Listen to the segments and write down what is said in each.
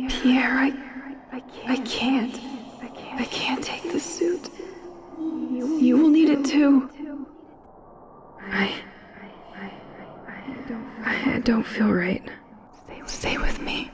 Pierre, I can't take the suit. You will need it too. I don't feel right. Stay with me.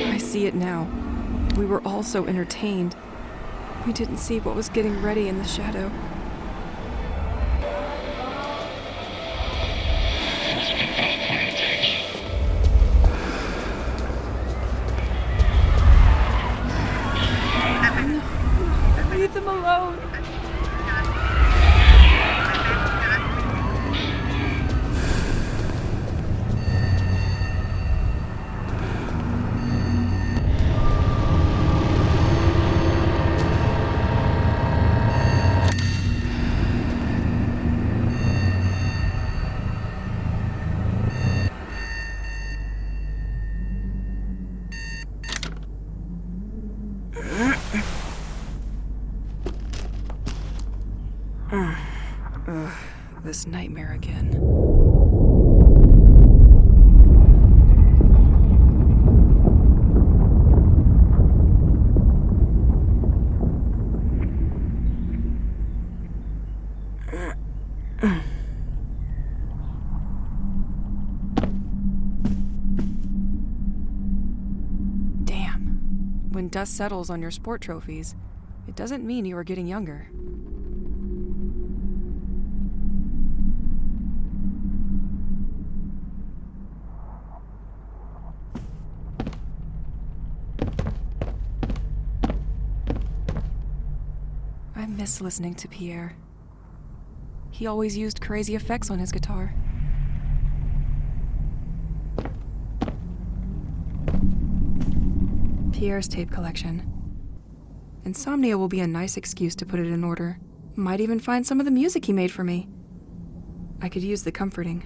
I see it now. We were all so entertained. We didn't see what was getting ready in the shadow. Leave them alone. This nightmare again. Damn. When dust settles on your sport trophies, it doesn't mean you are getting younger. I miss listening to Pierre. He always used crazy effects on his guitar. Pierre's tape collection. Insomnia will be a nice excuse to put it in order. Might even find some of the music he made for me. I could use the comforting.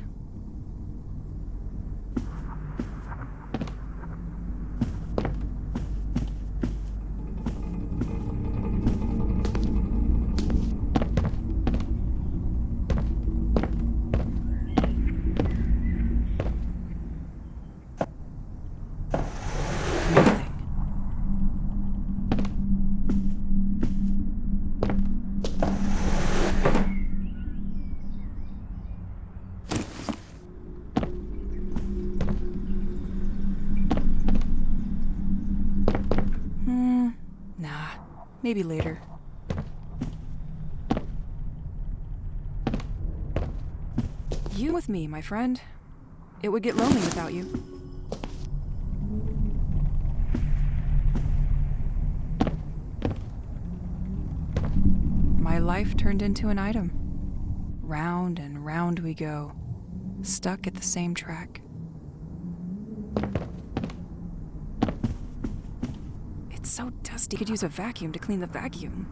Maybe later. You with me, my friend. It would get lonely without you. My life turned into an item. Round and round we go, stuck at the same track. It's so dusty, you could use a vacuum to clean the vacuum.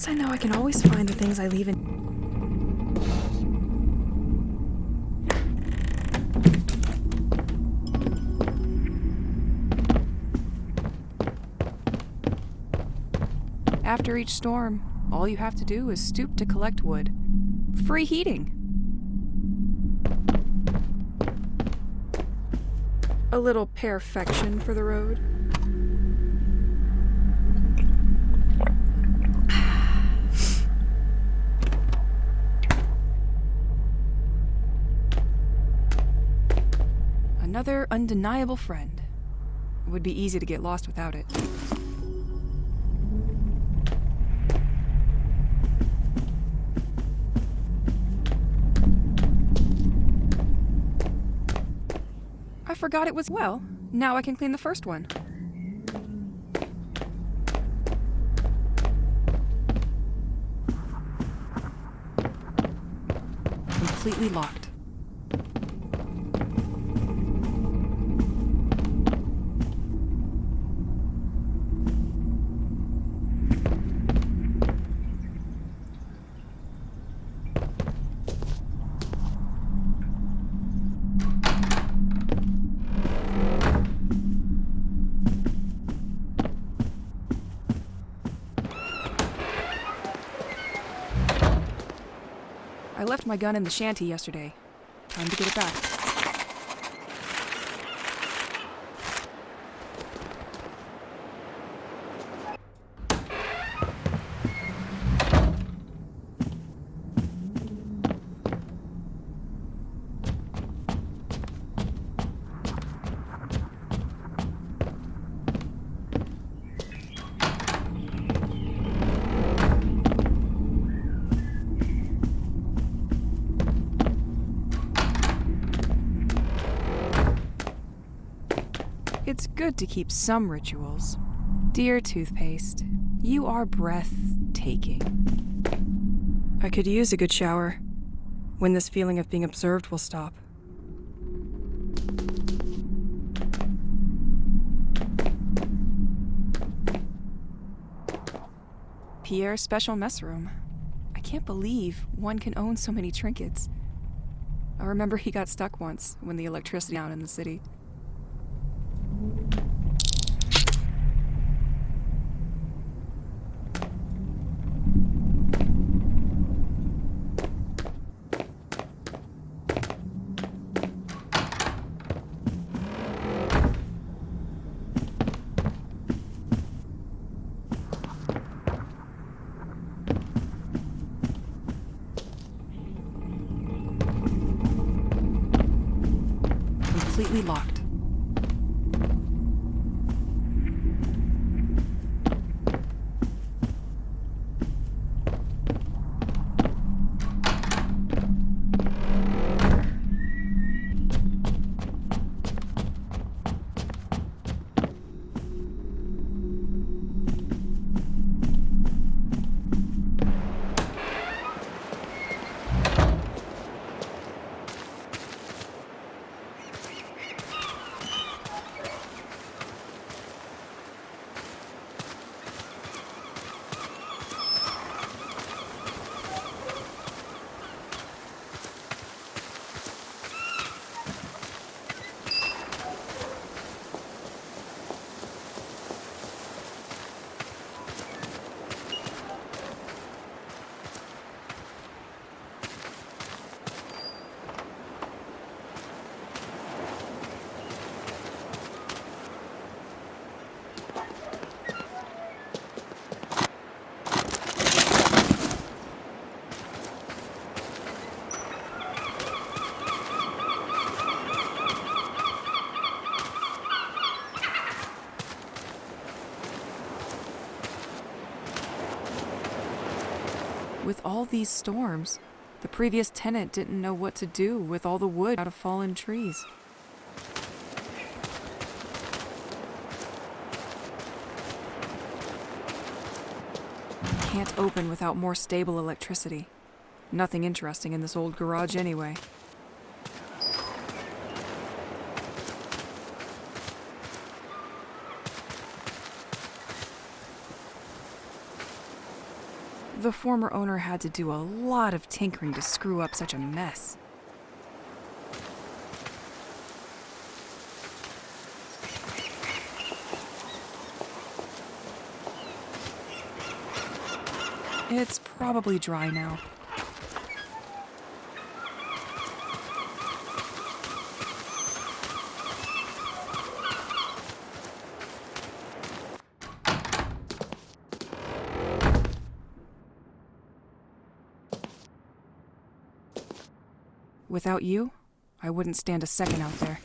least I know I can always find the things I leave in. After each storm, all you have to do is stoop to collect wood. Free heating. A little perfection for the road. Another undeniable friend. It would be easy to get lost without it. I forgot it was well. Now I can clean the first one. Completely locked. I left my gun in the shanty yesterday. Time to get it back. It's good to keep some rituals. Dear toothpaste, you are breathtaking. I could use a good shower. When this feeling of being observed will stop. Pierre's special mess room. I can't believe one can own so many trinkets. I remember he got stuck once when the electricity went out in the city. Completely locked. With all these storms, the previous tenant didn't know what to do with all the wood out of fallen trees. Can't open without more stable electricity. Nothing interesting in this old garage anyway. The former owner had to do a lot of tinkering to screw up such a mess. It's probably dry now. Without you, I wouldn't stand a second out there.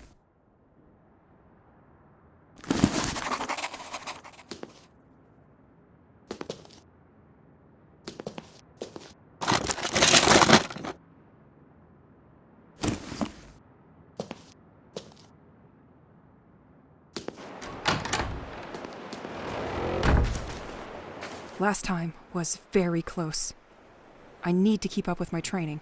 Last time was very close. I need to keep up with my training.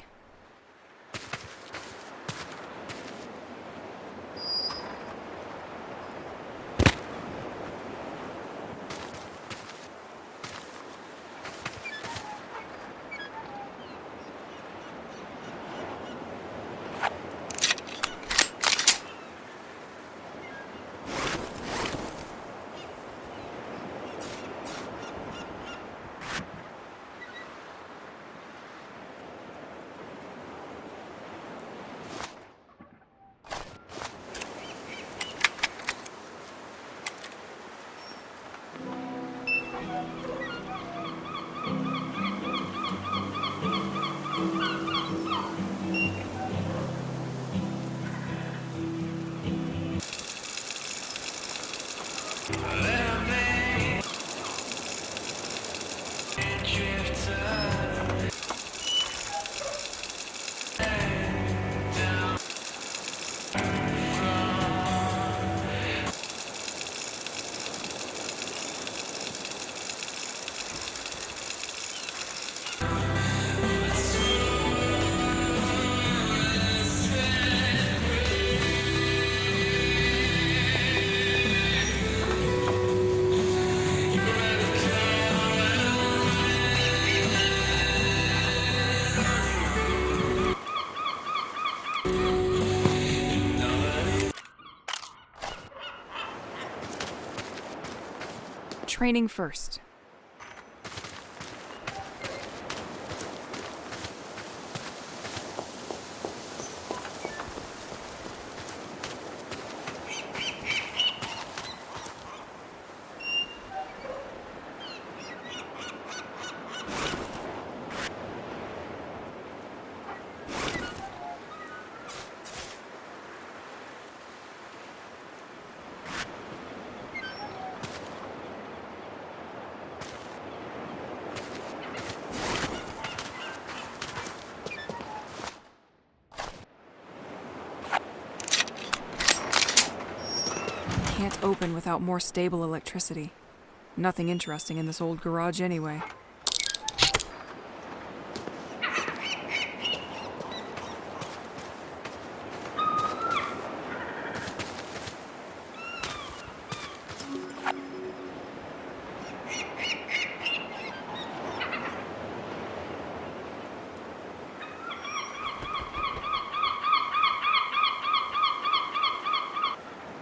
Training first. Can't open without more stable electricity. Nothing interesting in this old garage anyway.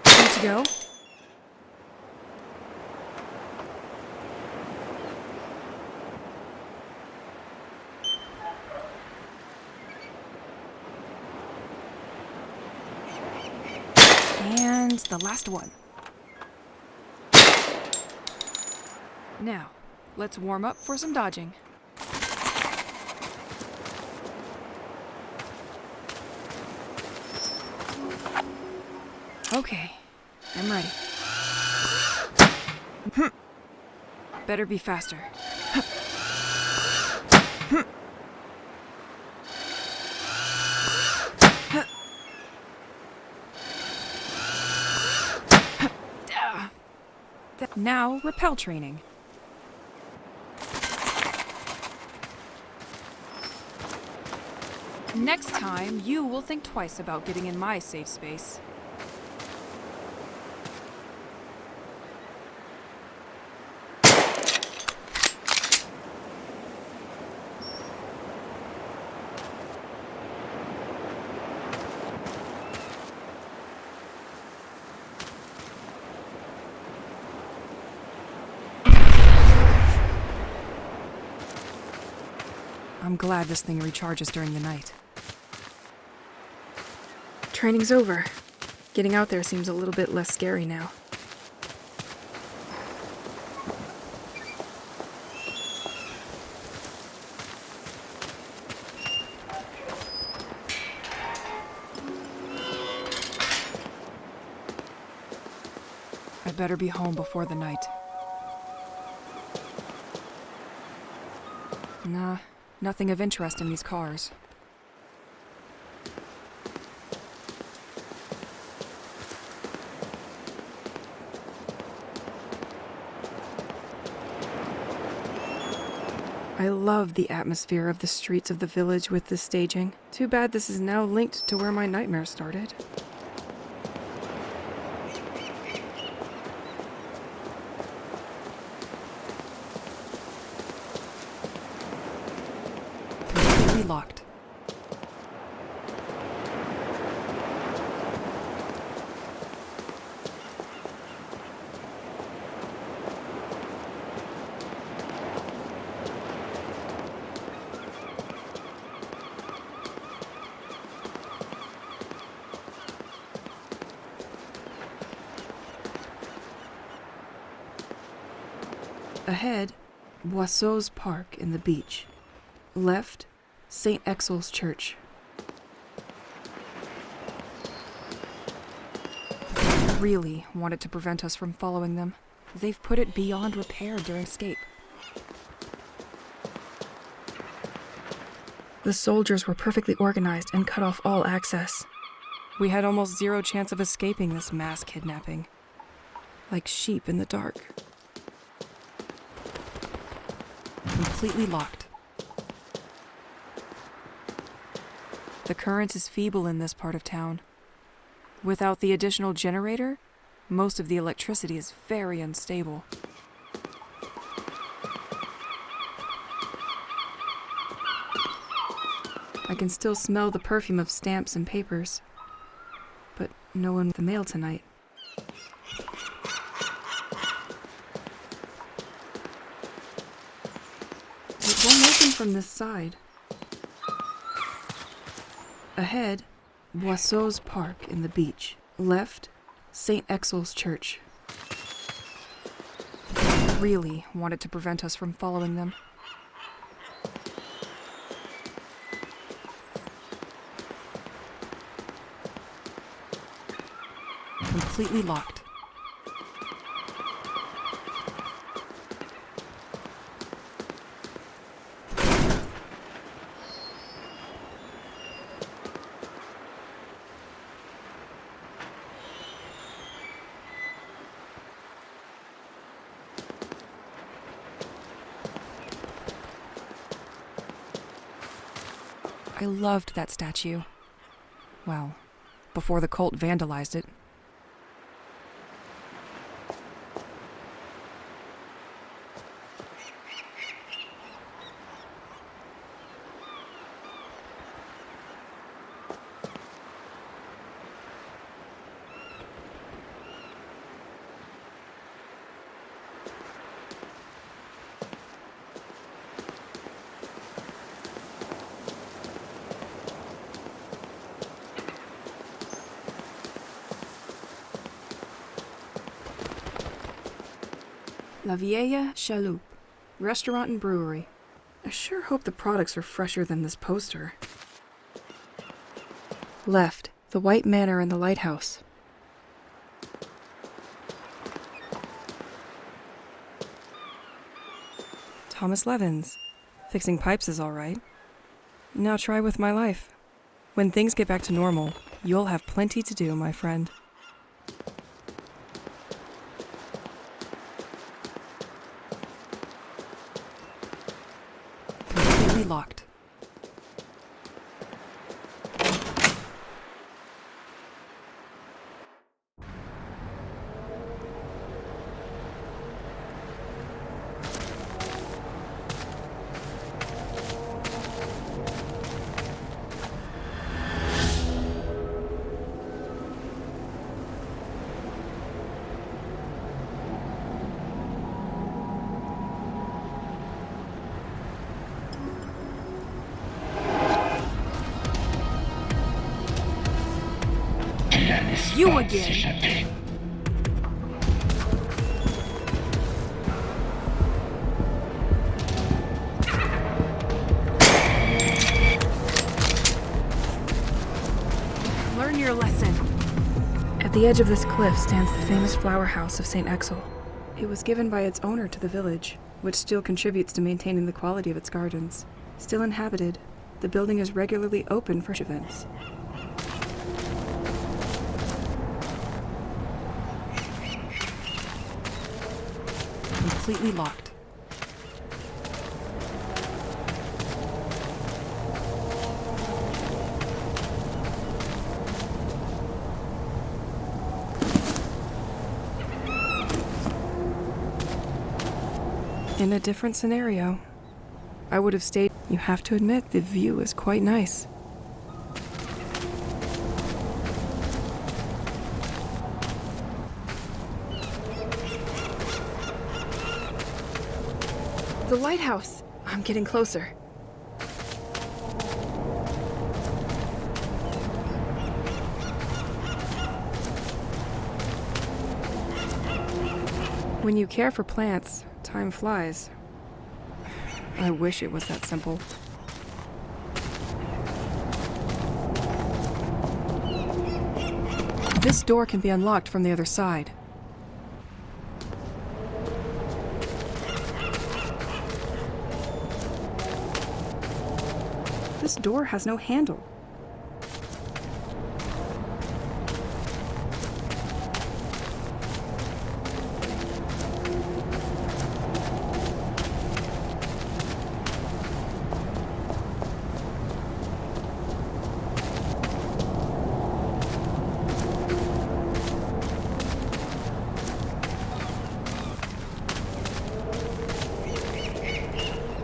Good to go? And the last one. Now, let's warm up for some dodging. Okay, I'm ready. Better be faster. Now, rappel training. Next time, you will think twice about getting in my safe space. I'm glad this thing recharges during the night. Training's over. Getting out there seems a little bit less scary now. I'd better be home before the night. Nah, nothing of interest in these cars. I love the atmosphere of the streets of the village with this staging. Too bad this is now linked to where my nightmare started. Completely locked. Ahead, Boisseau's Park in the beach. Left, St. Exel's Church. Really wanted to prevent us from following them. They've put it beyond repair during escape. The soldiers were perfectly organized and cut off all access. We had almost zero chance of escaping this mass kidnapping. Like sheep in the dark. Completely locked. The current is feeble in this part of town. Without the additional generator, most of the electricity is very unstable. I can still smell the perfume of stamps and papers, but no one with the mail tonight. It won't open from this side. Ahead, Boisseau's Park in the beach. Left, St. Exel's Church. Really wanted to prevent us from following them. Completely locked. I loved that statue. Well, before the cult vandalized it. La Vieille Chaloupe, restaurant and brewery. I sure hope the products are fresher than this poster. Left, the White Manor and the lighthouse. Thomas Levins. Fixing pipes is all right. Now try with my life. When things get back to normal, you'll have plenty to do, my friend. Completely locked. you again! Learn your lesson. At the edge of this cliff stands the famous flower house of St. Exel. It was given by its owner to the village, which still contributes to maintaining the quality of its gardens. Still inhabited, the building is regularly open for events. Completely locked. In a different scenario, I would have stayed. You have to admit, the view is quite nice. The lighthouse! I'm getting closer. When you care for plants, time flies. I wish it was that simple. This door can be unlocked from the other side. This door has no handle.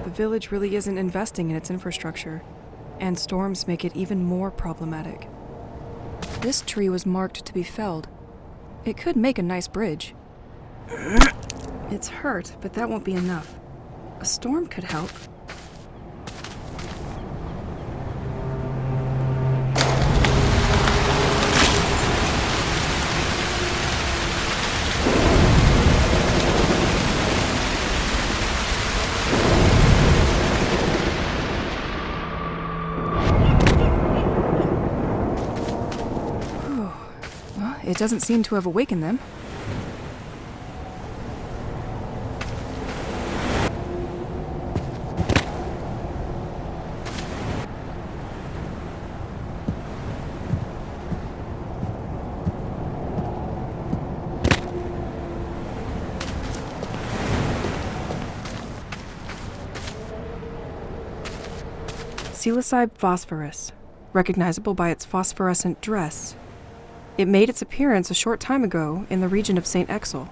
The village really isn't investing in its infrastructure, and storms make it even more problematic. This tree was marked to be felled. It could make a nice bridge. It's hurt, but that won't be enough. A storm could help. It doesn't seem to have awakened them. Psilocybe phosphorus, recognizable by its phosphorescent dress. It made its appearance a short time ago in the region of St. Exel.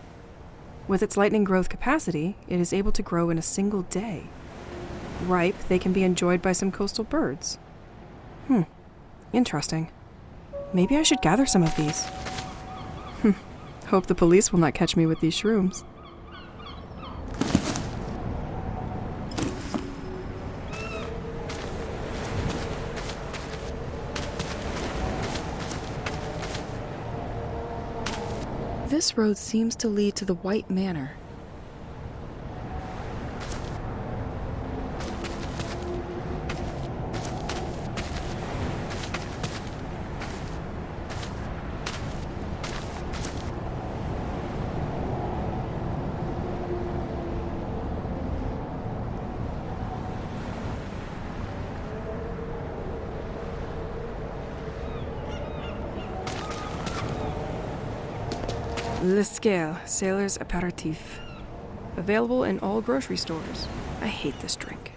With its lightning growth capacity, it is able to grow in a single day. Ripe, they can be enjoyed by some coastal birds. Interesting. Maybe I should gather some of these. Hope the police will not catch me with these shrooms. This road seems to lead to the White Manor. Le Scale, Sailor's Aperitif. Available in all grocery stores. I hate this drink.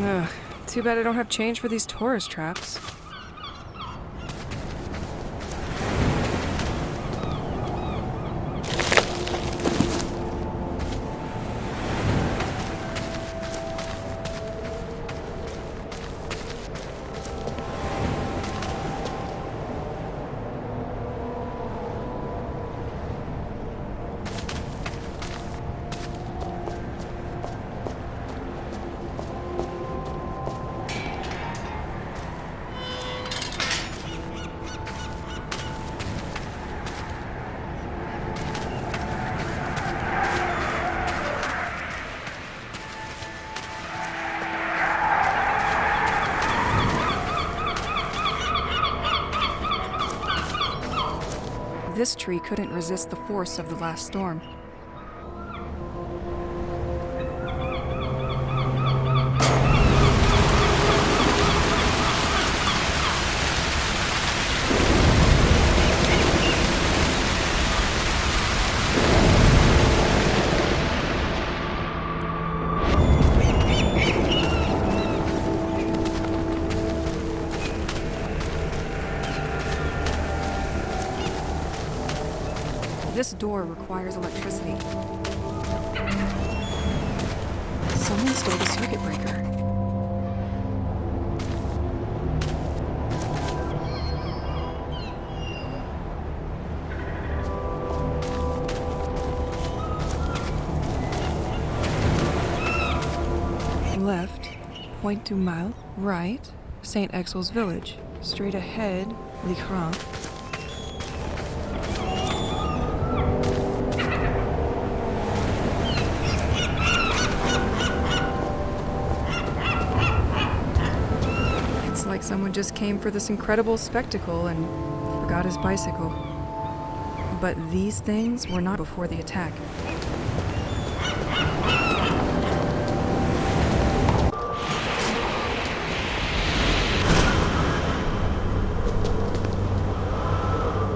Ugh, too bad I don't have change for these tourist traps. This tree couldn't resist the force of the last storm. This door requires electricity. Someone stole the circuit breaker. Left, Pointe du Mal. Right, St. Exel's village. Straight ahead, L'Écran. It's like someone just came for this incredible spectacle and forgot his bicycle. But these things were not before the attack.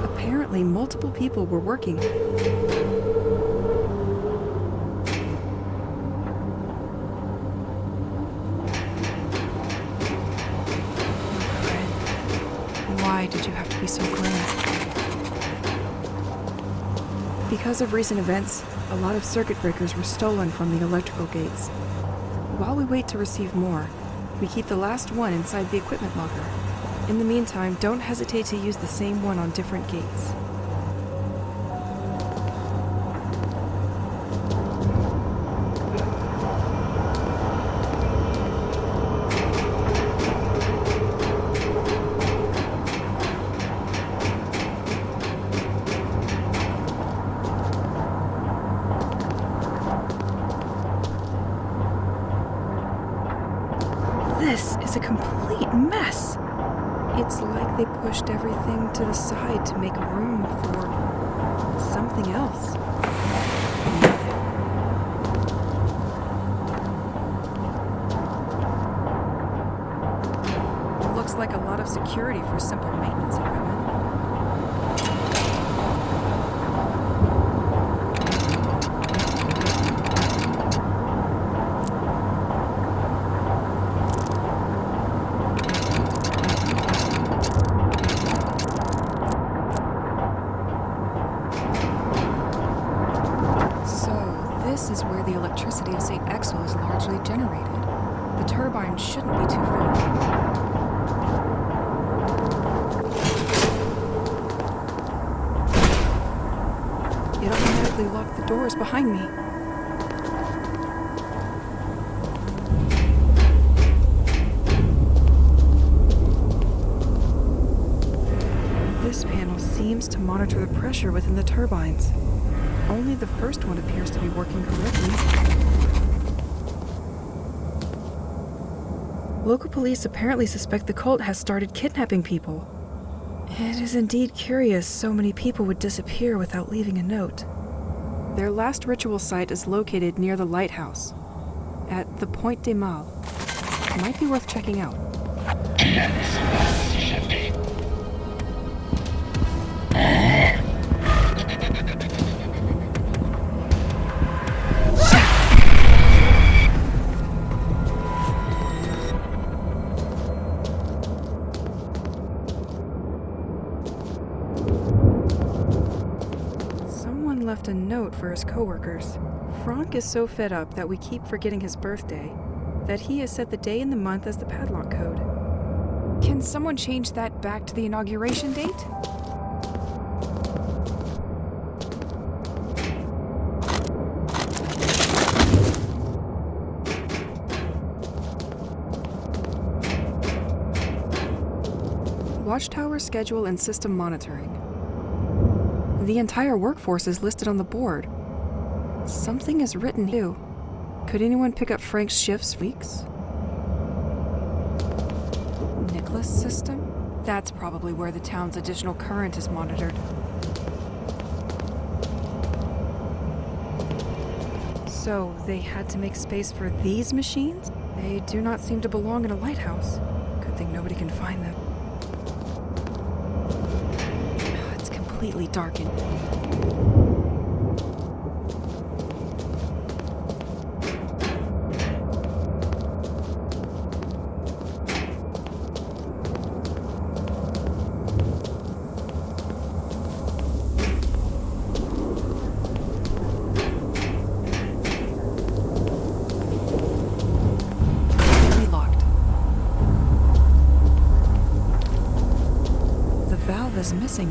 Apparently, multiple people were working. Why did you have to be so grim? Because of recent events, a lot of circuit breakers were stolen from the electrical gates. While we wait to receive more, we keep the last one inside the equipment locker. In the meantime, don't hesitate to use the same one on different gates. This is a complete mess. It's like they pushed everything to the side to make room for something else. It looks like a lot of security for simple maintenance equipment. This is where the electricity of St. Exel is largely generated. The turbine shouldn't be too far. It automatically locked the doors behind me. This panel seems to monitor the pressure within the turbines. Only the first one appears to be working correctly. Local police apparently suspect the cult has started kidnapping people. It is indeed curious so many people would disappear without leaving a note. Their last ritual site is located near the lighthouse, at the Pointe du Mal. It might be worth checking out. Left a note for his coworkers. Franck is so fed up that we keep forgetting his birthday that he has set the day and the month as the padlock code. Can someone change that back to the inauguration date? Watchtower schedule and system monitoring. The entire workforce is listed on the board. Something is written here. Could anyone pick up Frank's shifts weeks? Nicholas system? That's probably where the town's additional current is monitored. So, they had to make space for these machines? They do not seem to belong in a lighthouse. Good thing nobody can find them. It's completely darkened. Is missing.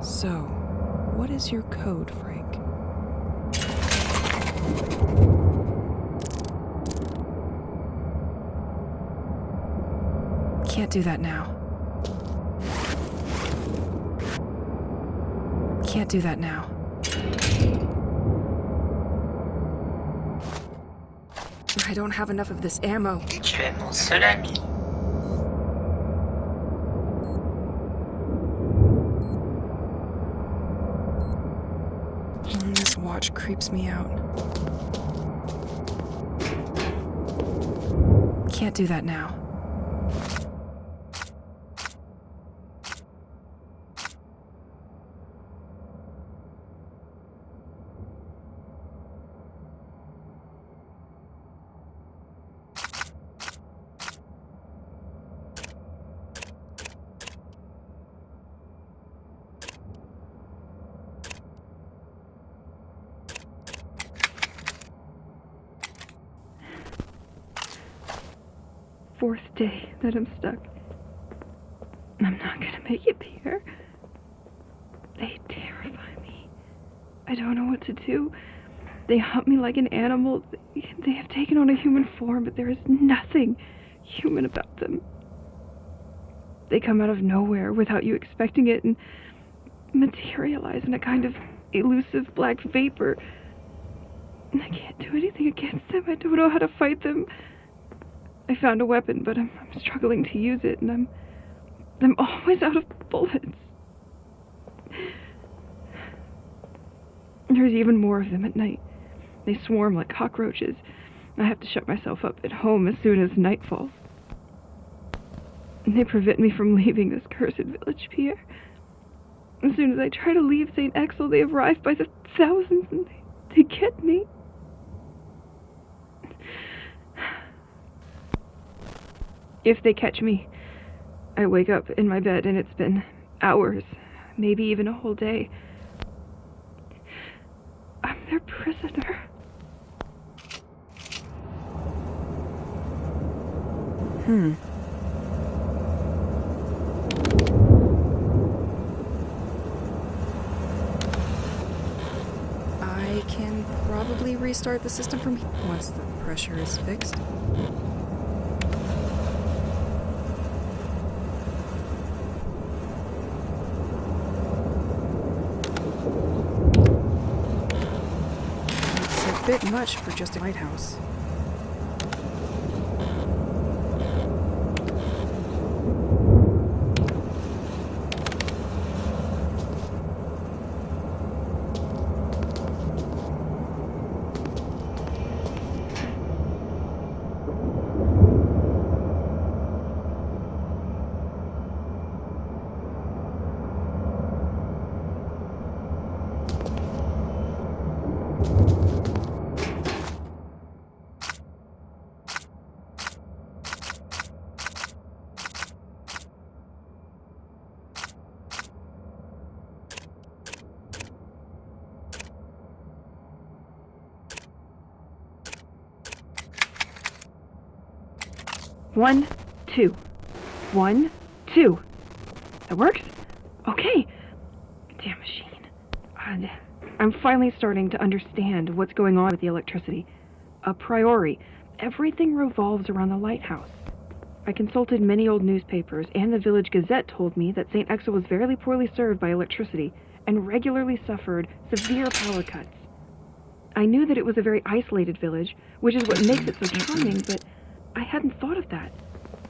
So, what is your code, Frank? Can't do that now. Can't do that now. I don't have enough of this ammo. Tu es mon seul ami. This watch creeps me out. Can't do that now. Fourth day that I'm stuck. I'm not gonna make it, Pierre. They terrify me. I don't know what to do. They hunt me like an animal. They have taken on a human form, but there is nothing human about them. They come out of nowhere without you expecting it and materialize in a kind of elusive black vapor. And I can't do anything against them. I don't know how to fight them. I found a weapon, but I'm struggling to use it, and I'm always out of bullets. There's even more of them at night. They swarm like cockroaches. I have to shut myself up at home as soon as night falls. And they prevent me from leaving this cursed village, Pierre. As soon as I try to leave St. Axel, they arrive by the thousands, and they get me. If they catch me, I wake up in my bed and it's been hours, maybe even a whole day. I'm their prisoner. I can probably restart the system from here once the pressure is fixed. It's a bit much for just a lighthouse. One, two. 1, 2. That works? Okay. Damn machine. I'm finally starting to understand what's going on with the electricity. A priori, everything revolves around the lighthouse. I consulted many old newspapers, and the village gazette told me that St. Exo was very poorly served by electricity and regularly suffered severe power cuts. I knew that it was a very isolated village, which is what makes it so charming, but I hadn't thought of that.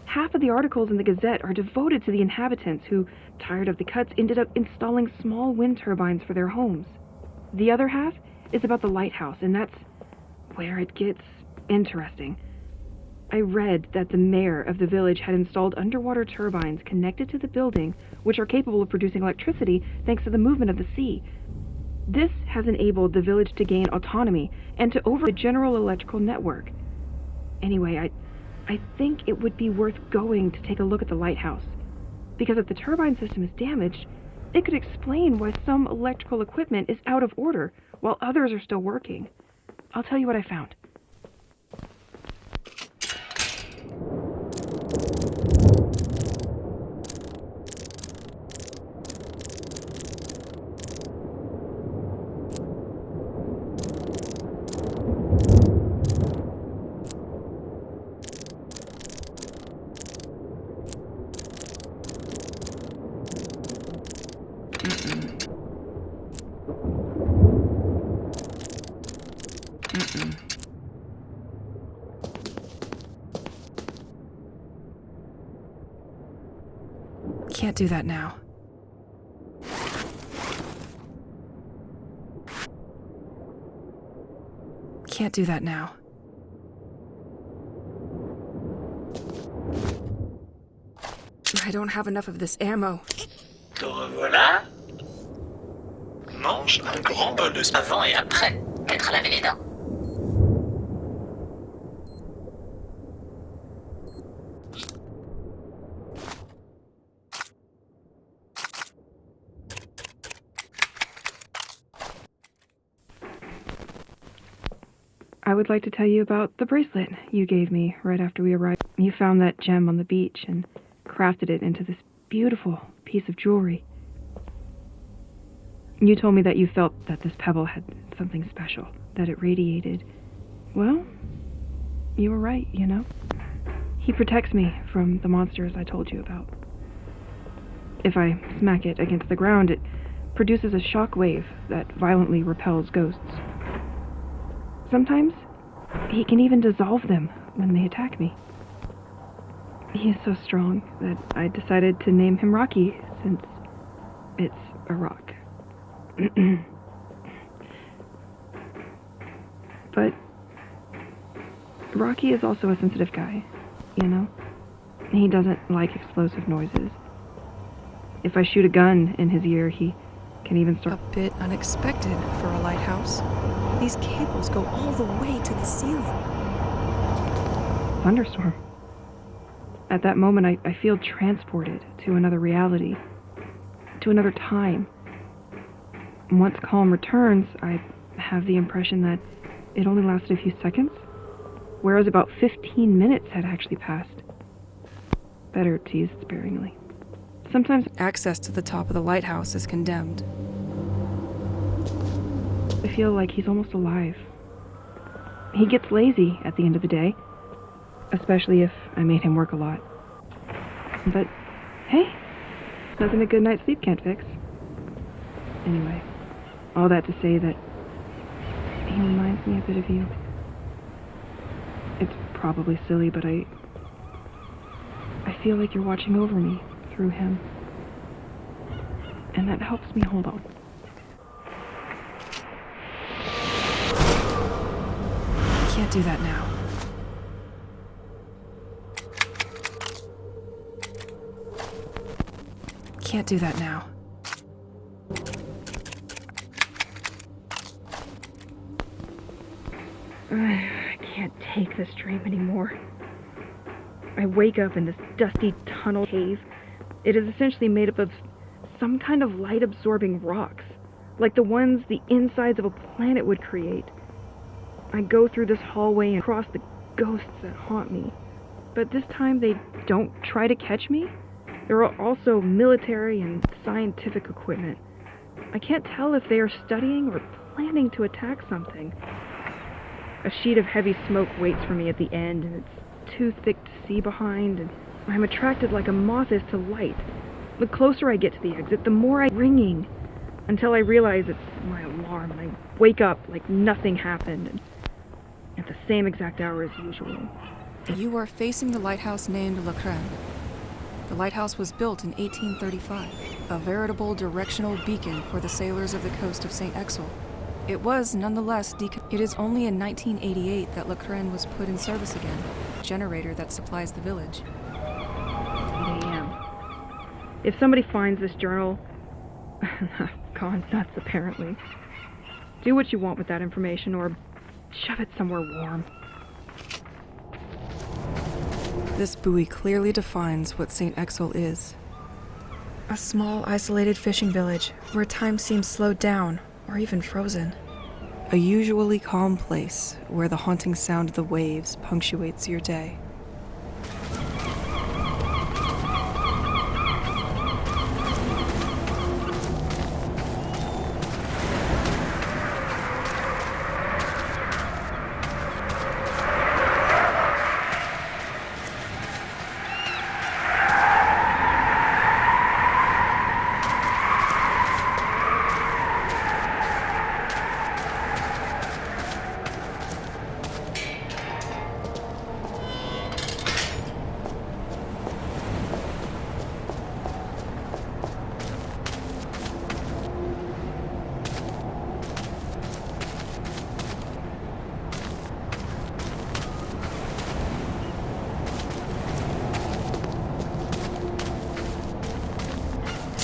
Half of the articles in the Gazette are devoted to the inhabitants who, tired of the cuts, ended up installing small wind turbines for their homes. The other half is about the lighthouse, and that's where it gets interesting. I read that the mayor of the village had installed underwater turbines connected to the building, which are capable of producing electricity thanks to the movement of the sea. This has enabled the village to gain autonomy and to override the general electrical network. Anyway, I think it would be worth going to take a look at the lighthouse, because if the turbine system is damaged, it could explain why some electrical equipment is out of order while others are still working. I'll tell you what I found. Can't do that now. Can't do that now. I don't have enough of this ammo. Te revoilà. Mange un grand bol de Avant et après m'être lavé les dents. I would like to tell you about the bracelet you gave me right after we arrived. You found that gem on the beach and crafted it into this beautiful piece of jewelry. You told me that you felt that this pebble had something special, that it radiated. Well, you were right, you know? He protects me from the monsters I told you about. If I smack it against the ground, it produces a shock wave that violently repels ghosts. Sometimes, he can even dissolve them when they attack me. He is so strong that I decided to name him Rocky, since it's a rock. But Rocky is also a sensitive guy, you know? He doesn't like explosive noises. If I shoot a gun in his ear, he can even A start... bit unexpected for a lighthouse. These cables go all the way to the ceiling. Thunderstorm. At that moment, I feel transported to another reality, to another time. Once calm returns, I have the impression that it only lasted a few seconds, whereas about 15 minutes had actually passed. Better to use it sparingly. Sometimes Access to the top of the lighthouse is condemned. I feel like he's almost alive. He gets lazy at the end of the day, especially if I made him work a lot. But, hey, nothing a good night's sleep can't fix. Anyway, all that to say that he reminds me a bit of you. It's probably silly, but I feel like you're watching over me through him. And that helps me hold on. Can't do that now. Can't do that now. I can't take this dream anymore. I wake up in this dusty tunnel cave. It is essentially made up of some kind of light-absorbing rocks, like the ones the insides of a planet would create. I go through this hallway and across the ghosts that haunt me. But this time they don't try to catch me. There are also military and scientific equipment. I can't tell if they are studying or planning to attack something. A sheet of heavy smoke waits for me at the end, and it's too thick to see behind, and I'm attracted like a moth is to light. The closer I get to the exit, the more I'm ringing, until I realize it's my alarm, and I wake up like nothing happened, and at the same exact hour as usual. You are facing the lighthouse named Le Crème. The lighthouse was built in 1835, a veritable directional beacon for the sailors of the coast of St. Exel. It was nonetheless It is only in 1988 that Le Crème was put in service again, a generator that supplies the village. 8 a.m. If somebody finds this journal, gone nuts apparently. Do what you want with that information, or shove it somewhere warm. This buoy clearly defines what St. Exel is. A small, isolated fishing village where time seems slowed down or even frozen. A usually calm place where the haunting sound of the waves punctuates your day.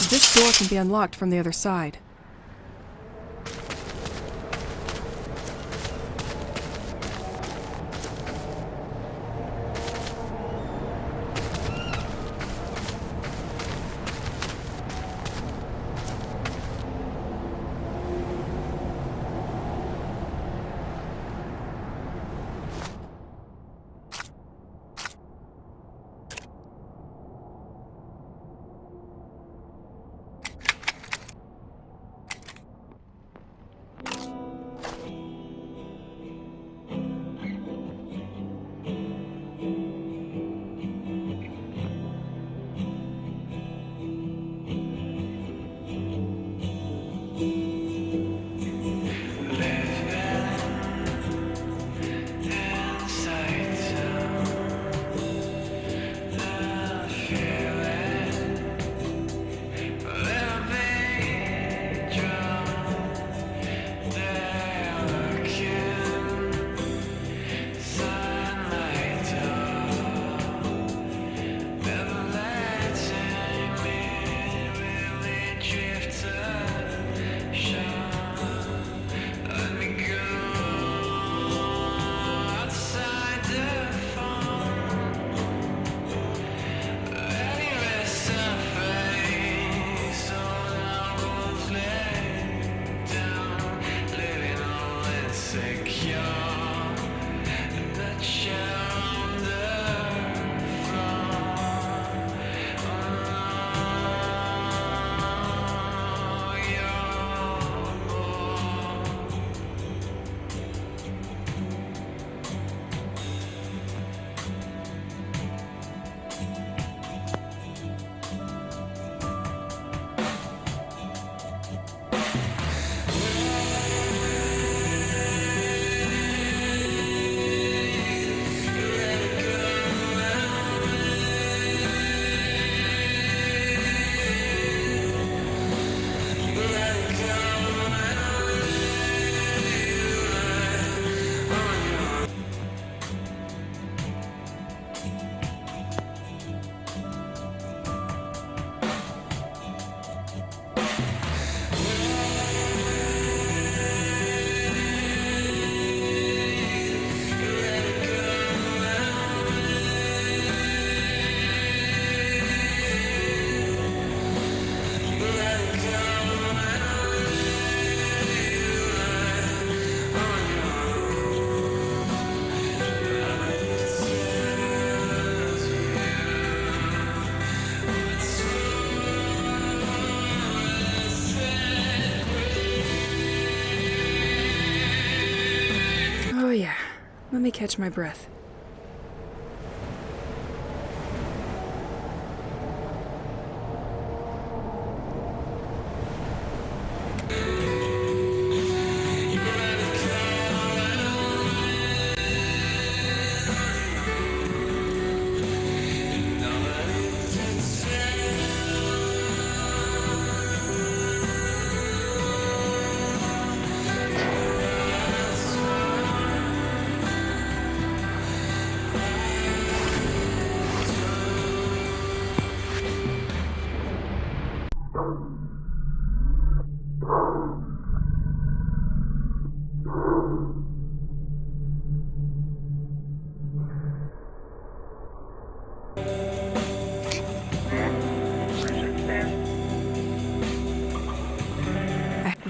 This door can be unlocked from the other side. Oh yeah, let me catch my breath.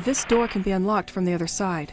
This door can be unlocked from the other side.